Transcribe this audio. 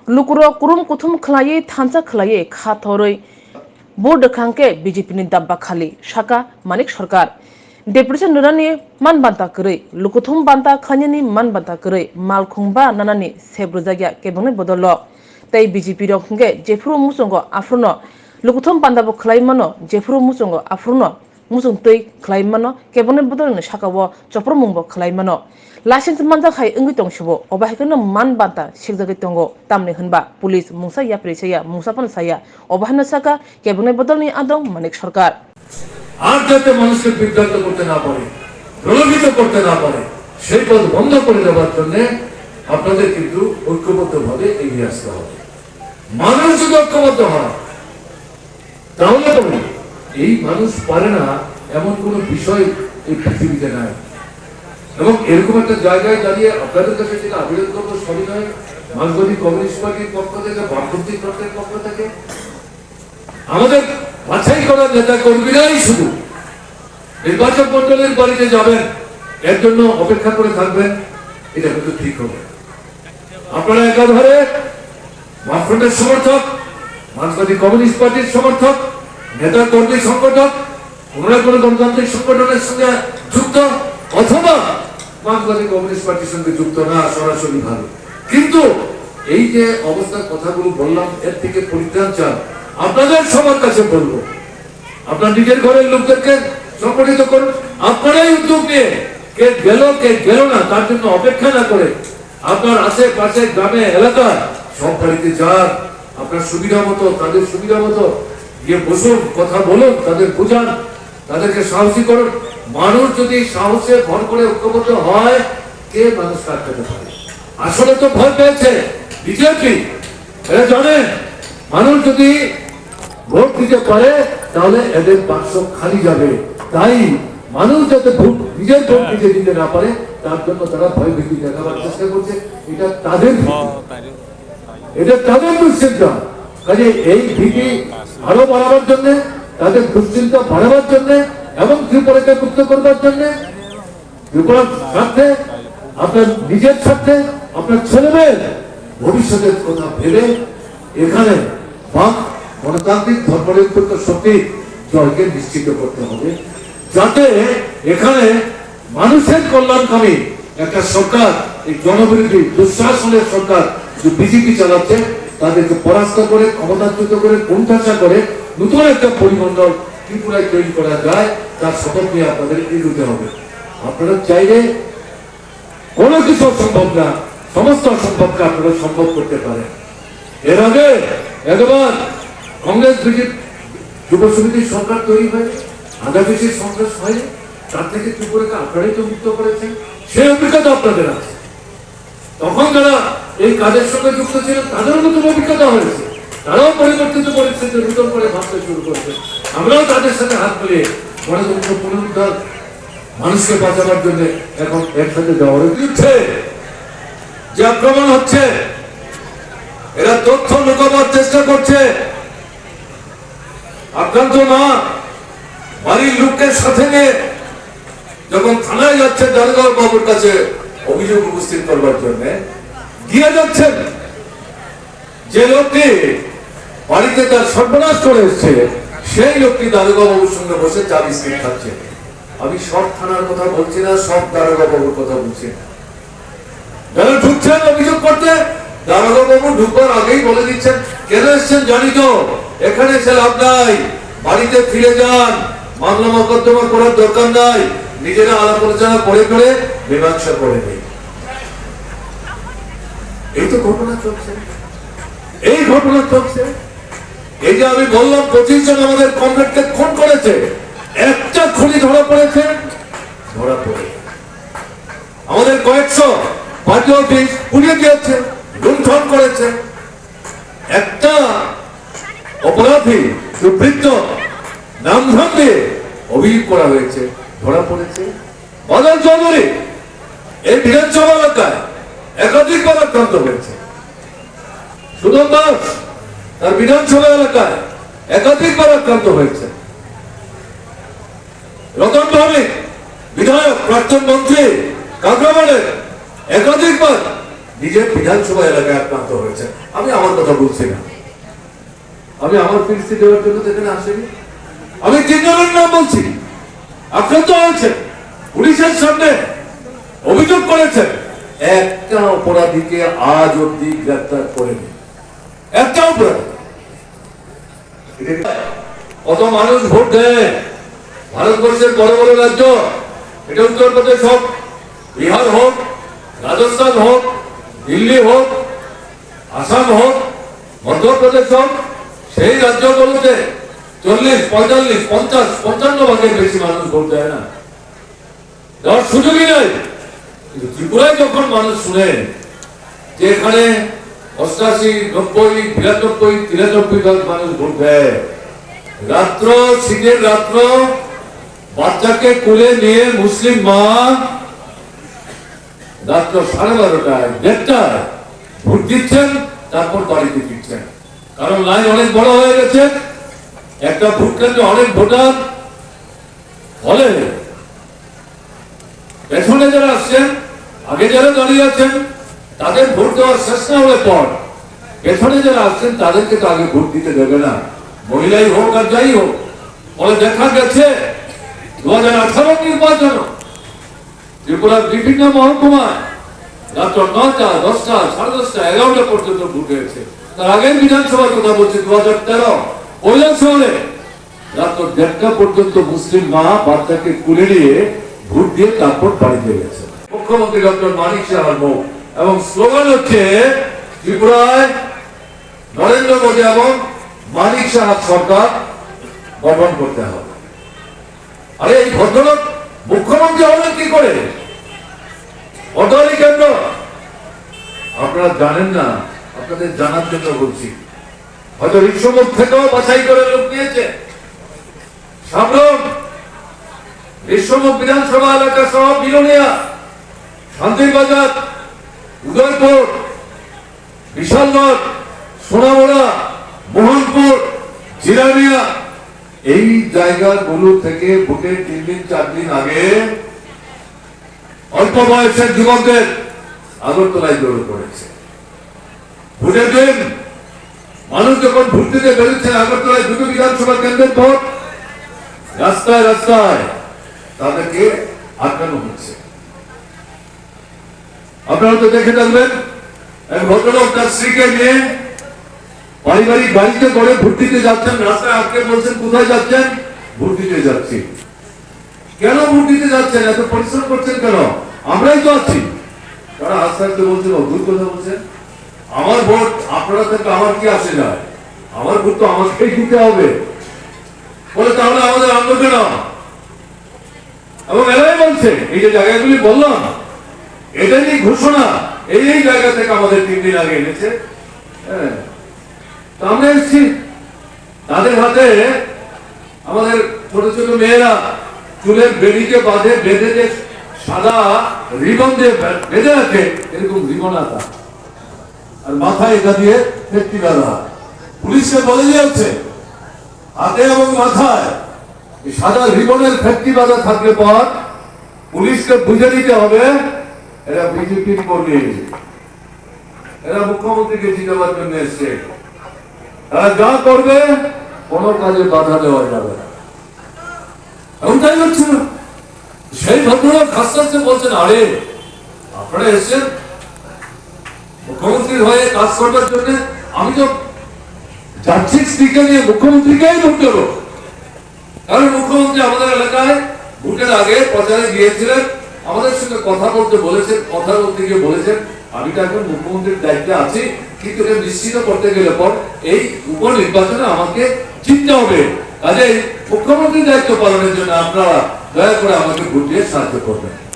लुकुरो Kurum कुथुम खलाये थांसा खलाये खाथरै बोर्डखांके BJP नि दाब्बा खाली शाखा मानिक सरकार डेपुटेशन नरानि मान बांता करै लुकुथुम बांता खानिनि मान बांता करै मालखुंबा नानानि सेब्रजागिया केबंनि बदल तै बीजेपी रखंगे जेफ्रु मुसंगो आफ्रुनो लुकुथुम बांदाबो खलायमानो जेफ्रु मुसंगो आफ्रुनो मुसुं तै खलायमानो केबंनि बदल शाखावो चप्रमुंबो खलायमानो लाइसेंस मानजा खाय इंगि तंसुबो अबाहायखनो मान बांता सिगजागै तंगो तामने होनबा पुलिस मुंसा या प्रेसया मुंसापन साया अबाहानो साका केबंनि बदलनि आदम मानिक सरकार আর যাতে মানুষকে বিভ্রান্ত করতে না পারে, প্রলোভিত করতে না পারে, সেই পথ বন্ধ করে দেওয়ার জন্য আপনাদের কিন্তু ঐক্যবদ্ধভাবে এগিয়ে আসতে হবে। মানুষ যদি ঐক্যবদ্ধ হয় তাহলে তবে এই মানুষ পারে না এমন কোনো বিষয় এই পৃথিবীতে নাই। এবং এরকম একটা জায়গায় দাঁড়িয়ে আপনাদের কাছে যেটা আবেদন করবো সবিনয় মার্ক্সবাদী কমিউনিস্ট পার্টির পক্ষ থেকে, বামপন্থী তত্ত্বের পক্ষ থেকে আমাদের বাছাই করা নেতা কর্মীরাই শুধু নির্বাচন মন্ডলের বাড়িতে যাবেন, এর জন্য অপেক্ষা করে থাকবেন, এটা কিন্তু ঠিক হবে। আপনারা একাধারে বামফ্রন্টের সমর্থক, মার্ক্সবাদী কমিউনিস্ট পার্টির সমর্থক, নেতা কর্মী সংগঠক, কোন কোনো গণতান্ত্রিক সংগঠনের সঙ্গে যুক্ত, অথবা মার্ক্সবাদী কমিউনিস্ট পার্টির সঙ্গে যুক্ত না, সরাসরি ভালো। কিন্তু এই যে অবস্থার কথাগুলো বললাম, এর থেকে পরিত্রাণ চান আপনাদের সবার কাছে বলবো, আপনার নিজের ঘরের লোকদেরকে সংগঠিত করুন, আপনারাই উদ্যোগ নিয়ে কে গেল না তার জন্য অপেক্ষা না করে আপনার আশেপাশে গ্রামে এলাকায় সব বাড়িতে যান, আপনার সুবিধা মতো, তাদের সুবিধা মতো গিয়ে বসুন, কথা বলুন, তাদের বোঝান, তাদেরকে সাহসী করুন। মানুষ যদি সাহসে ভর করে ঐক্যবদ্ধ হয়, কে মানুষ কাটতে পারে? আসলে তো ভয় পেয়েছে বিজেপি, এরা জানেন মানুষ যদি ভোট দিতে পারে তাহলে এদের বাক্স খালি যাবে। তাই মানুষ যাতে নিজের ভোট নিজে দিতে না পারে তার জন্য তারা ভয় ভীতি দেখাবার চেষ্টা করছে। এটা তাদের দুশ্চিন্তা। কাজে এই ভীতি আরো বাড়াবার জন্য, তাদের দুশ্চিন্তা বাড়াবার জন্য এবং ত্রিপুরাকে মুক্ত করবার জন্য, ত্রিপুরার স্বার্থে, আপনার নিজের স্বার্থে, আপনার ছেলেমেয়ের ভবিষ্যতের কথা ভেবে এখানে বাম গণতান্ত্রিক ধর্মনিরপেক্ষ শক্তি জয়কে নিশ্চিত করতে হবে, যাতে এখানে মানুষের কল্যাণকামী একটা সরকার, এই জনবিরোধী দুঃশাসনের সরকার যে বিজেপি চালাচ্ছে, তাদেরকে পরাস্ত করে, ক্ষমতাচ্যুত করে, কোণঠাসা করে নতুন একটা পরিমণ্ডল ত্রিপুরায় তৈরি করা যায়, তার শপথ নিয়ে আপনাদের এগোতে হবে। আপনারা চাইলে কোনো কিছু সম্ভব না, সমস্ত অসম্ভবকে আপনারা সম্ভব করতে পারেন। এর আগে একবার কংগ্রেস যুব সমিতির সরকার তৈরি হয়, আধা বেশি সন্ত্রাস হয়, তার থেকে ত্রিপুরাকে আপনারাই তো মুক্ত করেছেন, সেই অভিজ্ঞতা আপনাদের আছে। তখন যারা এই কাজের সঙ্গে যুক্ত ছিলেন তাদেরও নতুন অভিজ্ঞতা হয়েছে, তারাও পরিবর্তিত পরিস্থিতি নতুন করে ভাবতে শুরু করেছে। আমরাও তাদের সাথে হাত মিলিয়ে গণতন্ত্র পুনরুদ্ধার, মানুষকে বাঁচাবার জন্য এখন একসাথে যাওয়ার বিরুদ্ধে যে আক্রমণ হচ্ছে, এরা তথ্য লুকাবার চেষ্টা করছে। আক্রান্ত না, বাড়ির লোককে সাথে নিয়ে যখন থানায় যাচ্ছে দারোগা বাবুর কাছে অভিযোগ উপস্থিত করবার জন্য গিয়ে যাচ্ছেন, যে লোকটি বাড়িতে তার সর্বনাশ করে এসছে সেই লোকটি দারোগা বাবুর সঙ্গে বসে চা বিস্কিট খাচ্ছে। আমি সব থানার কথা বলছি না, সব দারোগা বাবুর কথা বলছি না। যারা ঢুকছেন অভিযোগ করতে, দারোগা বাবু ঢুকবার আগেই বলে দিচ্ছেন, কেন এসছেন জানি তো, এখানে এসে লাভ নাই, বাড়িতে ফিরে যান, মামলা মোকদ্দমা করার দরকার নাই, নিজেরা আলাপ আলোচনা করে করে মীমাংসা করে নেই। এই তো ঘটনা চলছে, এই ঘটনা চলছে। এই যে আমি বললাম 25 জন আমাদের কমরেডকে খুন করেছে, একটা খুনি ধরা পড়েছে, ধরা পড়ে আমাদের কয়েকশো পার্টি অফিস পুড়িয়ে দিয়েছে, লুণ্ঠন করেছে। একটা অপরাধী দুর্বৃত্ত নাম ধরে অভিযোগ করা হয়েছে, ধরা পড়েছে। বাদল চৌধুরী এই বিধানসভা এলাকায় একাধিকবার আক্রান্ত হয়েছে। সুদন দাস তার বিধানসভা এলাকায় একাধিকবার আক্রান্ত হয়েছে। রতন ভৌমিক বিধায়ক, প্রাক্তন মন্ত্রী কাকরামানের একাধিকবার নিজের বিধানসভা এলাকায় আক্রান্ত হয়েছেন। আমি আমার কথা বলছি না, আমি আমার ফিরিস্তি দেওয়ার জন্য সেখানে আসেনি। আমি 3 জনের নাম বলছি, আক্রান্ত হয়েছেন, পুলিশের সামনে অভিযোগ করেছেন। একটা অপরাধীকে আজ অব্দি গ্রেফতার করেনি, একটা অপরাধী। কত মানুষ ভোট দেয় ভারতবর্ষের বড় বড় রাজ্য, এটা উত্তরপ্রদেশ হোক, বিহার হোক, রাজস্থান হোক, দিল্লি হোক, আসাম হোক, মধ্যপ্রদেশ হোক, সেই রাজ্যগুলোতে 40, 45, 50, 55 ভাগের বেশি মানুষ ভোট দেয় না, দেওয়ার সুযোগই নেই। কিন্তু ত্রিপুরায় যখন মানুষ শুনে যে এখানে 88, 90, 92, 93 ভাগ মানুষ ভোট দেয়, রাত্র, শীতের রাত্র বাচ্চাকে কোলে নিয়ে মুসলিম মা রাত্র 12:30টায় 1:30টায় ভোট দিচ্ছেন, তারপর বাড়িতে ফিরছেন। কারণ লাইন অনেক বড় হয়ে গেছে, একটা ভোট কেন্দ্রে অনেক ভোটার, ফলে পেছনে যারা আসছেন, আগে যারা দাঁড়িয়ে আছেন তাদের ভোট দেওয়ার শেষ না হলে পর পেছনে যারা আসছেন তাদেরকে তো আগে ভোট দিতে দেবে না, মহিলাই হোক আর যাই হোক। ফলে দেখা গেছে 2018 নির্বাচন ত্রিপুরার বিভিন্ন মহকুমায় রাত্র 9টা, 10টা, 10:30, 11টা পর্যন্ত ভোট হয়েছে। তার আগের বিধানসভার কথা বলছি, 2013 কৈলাসহরে রাত্র 1:30টা পর্যন্ত মুসলিম মা বাচ্চাকে কুলে নিয়ে ভোট দিয়ে তারপর বাড়িতে গেছে। মুখ্যমন্ত্রী ডক্টর মানিক সাহার মুখ এবং স্লোগান হচ্ছে ত্রিপুরায় নরেন্দ্র মোদী এবং মানিক সাহার সরকার গঠন করতে হবে। আরে এই ভদ্রলোক মুখ্যমন্ত্রী হলেন কি করে? অটোয়ারি কেন্দ্র আপনারা জানেন না, আপনাদের জানার জন্য বলছি। হয়তো ঋষমুখ থেকেও বাছাই করে লোক নিয়েছে। সাবরুম, ঋষমুখ বিধানসভা এলাকা সহ বিলোনিয়া, শান্তিবাজার, উদয়পুর, বিশালগড়, সোনামুড়া, মোহনপুর, জিরানিয়া, এই জায়গাগুলো থেকে ভোটের 3 দিন 4 দিন আগে অল্প বয়সের যুবকদের আগরতলায় জড়ো করেছে। ভোটের দিন মানুষ যখন ভোট দিতে বেরোচ্ছেন, আগরতলায় 2টো বিধানসভা কেন্দ্রের ভোট, রাস্তায় রাস্তায় তাদেরকে আটকানো হচ্ছে। আপনারা তো দেখে থাকবেন, এক ভদ্রলোক তার স্ত্রীকে নিয়ে পারিবারিক বাড়িতে করে ভোট দিতে যাচ্ছেন, রাস্তায় আটকে বলছেন কোথায় যাচ্ছেন? ভোট দিতে যাচ্ছি। কেন ভোট দিতে যাচ্ছেন? এত পরিশ্রম করছেন কেন? আমরাই তো আছি। তারা আস্তে আস্তে বলছেন, অদ্ভুত কথা বলছেন, আমার ভোট আপনারা থেকে আমার কি আসে যায়, আমার ভোট তো আমাকেই দিতে হবে। বলে তাহলে আমাদের আনন্দ কেন? এবং এরাই বলছে, এই যে জায়গাগুলি বললাম, এটাই ঘোষণা এই জায়গা থেকে আমাদের 3 দিন আগে এনেছে। হ্যাঁ, আমরা এসেছি, তাদের হাতে আমাদের ছোট ছোট মেয়েরা চুলের বেড়িকে বেঁধে যে সাদা রিবন দিয়ে বেঁধে আছে, এরকম রিবন আতা, আর মাথায় এটা দিয়ে ফেটকি বাঁধা। পুলিশকে বলে দিয়েছে হাতে এবং মাথায় সাদা রিবনের ফেটকি বাঁধা থাকলে পর পুলিশকে বুঝে দিতে হবে এরা বিজেপির কর্মী, এরা মুখ্যমন্ত্রীকে জিতাবার জন্য এসছে, তারা যা করবে কোনো কাজে বাধা দেওয়া যাবে না। এবং তাই হচ্ছে না, সেই ভদ্রলোক আস্তে আস্তে বলছেন, আরে আপনারা এসছেন মুখ্যমন্ত্রীর হয়ে কাজ করবার জন্য, আমি তো যাচ্ছি স্পিকার নিয়ে মুখ্যমন্ত্রীকেই ভোট দেবো। কারণ মুখ্যমন্ত্রী আমাদের এলাকায় ভোটের আগে প্রচারে গিয়েছিলেন, আমাদের সঙ্গে কথা বলতে বলেছেন, কথা বলতে গিয়ে বলেছেন আমি তো এখন মুখ্যমন্ত্রীর দায়িত্বে আছি, কিন্তু এটা নিশ্চিত করতে গেলে পর এই উপনির্বাচনে আমাকে জিততে হবে, কাজে মুখ্যমন্ত্রীর দায়িত্ব পালনের জন্য আপনারা দয়া করে আমাকে ভোট দিয়ে সাহায্য করবেন।